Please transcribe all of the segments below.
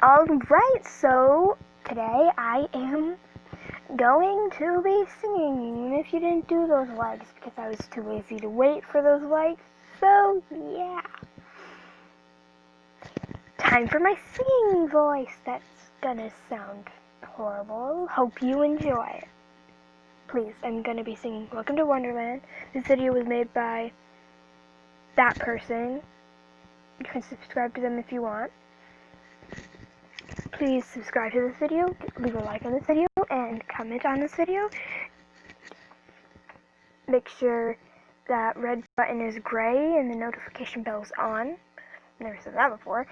Alright, so today I am going to be singing. And if you didn't do those likes, because I was too lazy to wait for those likes, so yeah. Time for my singing voice. That's gonna sound horrible. Hope you enjoy it. Please, I'm gonna be singing Welcome to Wonderland. This video was made by that person. You can subscribe to them if you want. Please subscribe to this video, leave a like on this video, and comment on this video. Make sure that red button is gray and the notification bell's on. Never said that before.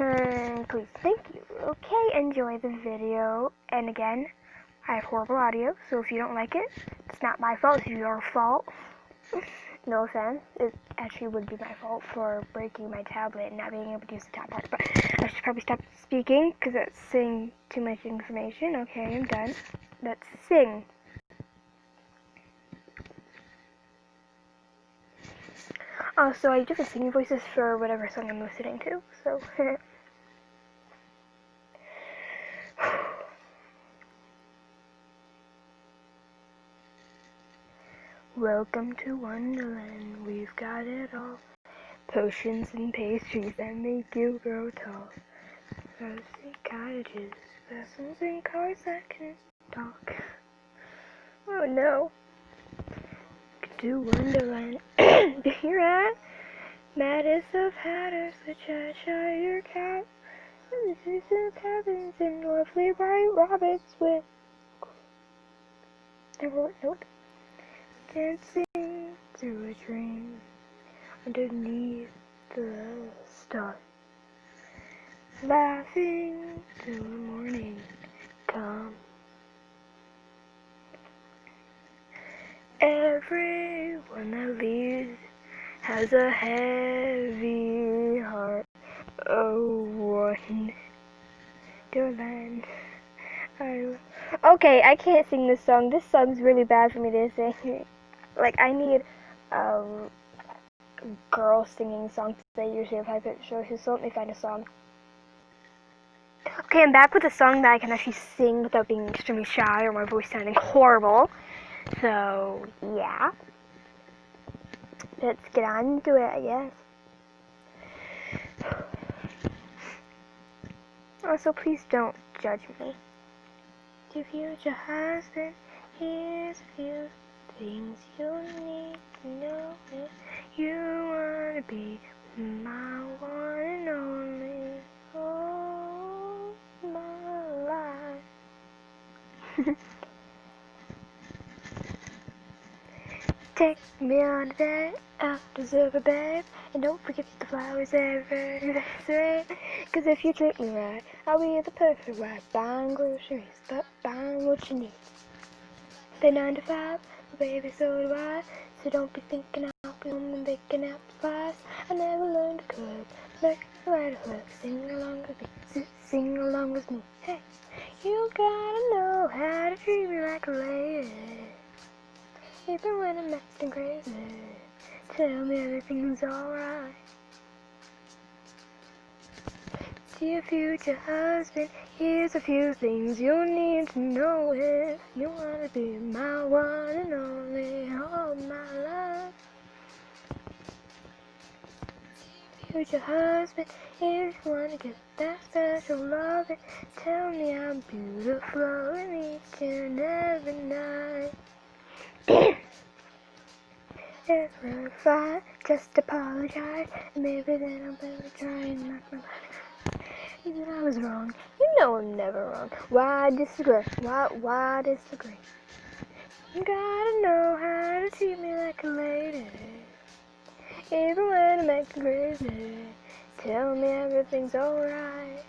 And please, thank you. Okay, enjoy the video. And again, I have horrible audio, so if you don't like it, it's not my fault, it's your fault. No offense. It actually would be my fault for breaking my tablet and not being able to use the top part. But I should probably stop speaking because that's saying too much information. Okay, I'm done. Let's sing. Also, I have different singing voices for whatever song I'm listening to. So, welcome to Wonderland, we've got it all. Potions and pastries that make you grow tall. Rusty cottages, vessels and cars that can talk. Oh no. To Wonderland, you're at Maddest of Hatters, the Cheshire Cat. This is cabins and lovely bright rabbits with note. Dancing through a dream underneath the stars, laughing till the morning come. Everyone that leaves has a heavy heart. Oh, Wonderland. Okay, I can't sing this song. This song's really bad for me to sing. Like, I need girl singing songs that usually have high pitched voices, so let me find a song. Okay, I'm back with a song that I can actually sing without being extremely shy or my voice sounding horrible. So, yeah. Let's get on to it, I guess. Also, please don't judge me. To future husband, here's a few things you'll need to know if you wanna be my one and only all my life. Take me on a date, I deserve a babe, and don't forget the flowers every day. Cause if you treat me right, I'll be the perfect wife, buying groceries, but buying what you need. Stay 9 to 5, but baby, so do I. So don't be thinking I'll be home and baking apple pies. I never learned to cook, learn to ride a hook, sing along with me, sing along with me. Hey, you gotta know how to treat me like a lady. Even when I'm acting crazy, tell me everything's alright. Dear future husband, here's a few things you'll need to know if you wanna be my one and only all my life. Future husband, if you wanna get that special loving, tell me I'm beautiful in each and every night. If I just apologize, and maybe then I'll better try and knock my life. Even I was wrong. You know I'm never wrong. Why disagree? Why disagree? You gotta know how to treat me like a lady. Even when I'm acting crazy, tell me everything's alright.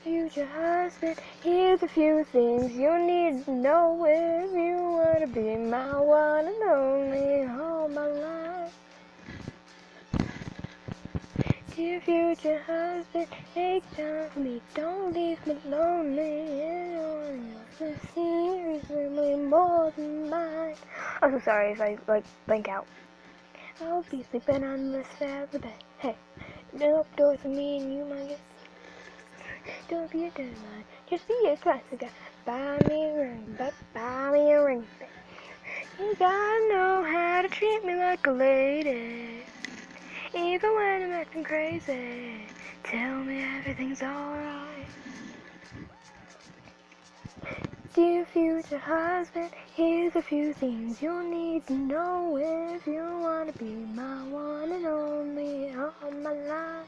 Future husband, here's a few things you need to know if you wanna be my one and only all my life. Dear future husband, take time for me, don't leave me lonely. Anyone else's here is really more than mine. I'm so sorry if I blank out. I'll be sleeping on this side of the bed. Hey, Open up doors for me and you, my guess. Don't be a deadline, just be a classic guy. Buy me a ring, buy me a ring. You gotta know how to treat me like a lady, even when I'm acting crazy. Tell me everything's alright. Dear future husband, here's a few things you'll need to know if you wanna be my one and only all my life.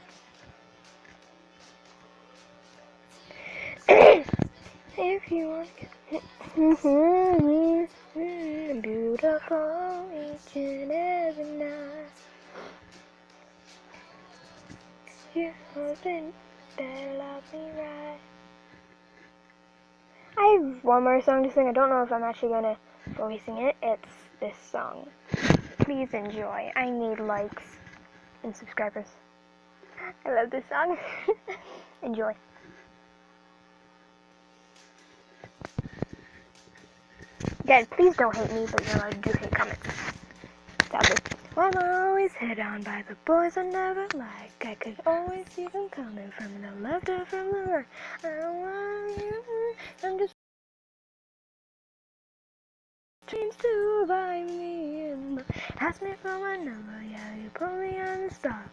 If you want beautiful each and every night. Your husband better love me right. I have one more song to sing. I don't know if I'm actually gonna fully sing it. It's this song. Please enjoy. I need likes and subscribers. I love this song. Enjoy. Again, please don't hate me, but you're allowed to do hate comments. Sadly. Well, I'm always hit on by the boys I never like. I could always see them coming from the left or from the right. I don't want you. I'm just dreams to invite me in. Ask me for my number, yeah, you put me on the spot.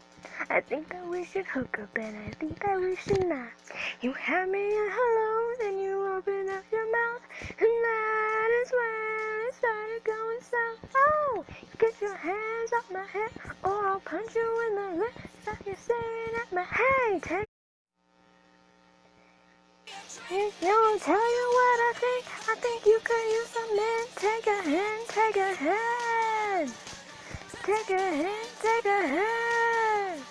I think that we should hook up, and I think that we should not. You had me at hello, then you opened up your mouth, and that is when it started going south. Oh, get your hands off my head, or I'll punch you in the lip. Stop you staring at my head. Take I'll tell you what I think. I think you could use some men. Take a hand, take a hand. Take a hand, take a hand.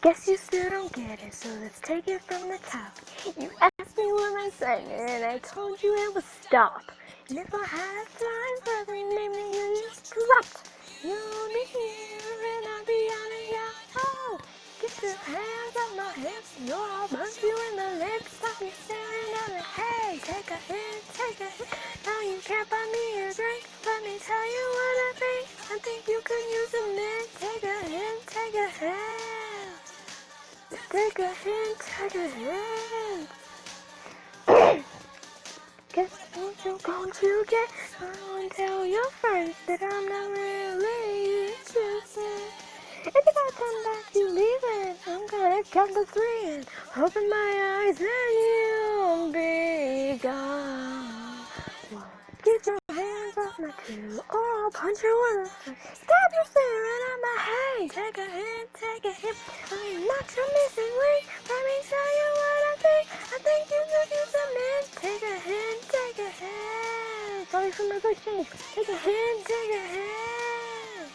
Guess you still don't get it, so let's take it from the top. You asked me what I sang, and I told you it would stop. And if I had time for the name that you just dropped, you'll be here and I'll be on it, yeah. Oh, get your hands off my hips, or I'll punch you in the lips. Stop you staring at me. Hey, take a hit, take a hit. Now you can't buy me a drink. Let me tell you what I think. I think you could use a mint. Take a hint, take a hint. Take a hint, take a hint. Guess what you're going to get? Go and tell your friends that I'm not really interested. If you gotta come back, you leaving. I'm gonna count to 3 and open my eyes and you'll be gone. One, get your hands off my 2, or I'll punch you in the face. Stop you staring at my head. Take a hint, take a hit. I'm not your missing link. Let me tell you what I think. I think you could use a mint. Take a hint, take a hint. Sorry for my voice change. Take a hint, take a hint.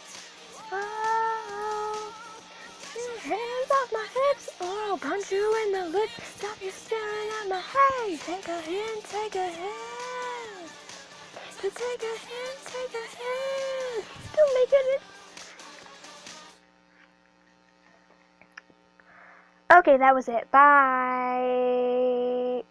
Oh, hands off my hips, or I'll punch you in the lip. Stop you staring at my head. Take a hint, take a hint. To take a hint, take a hint. Don't make it. Okay, that was it. Bye.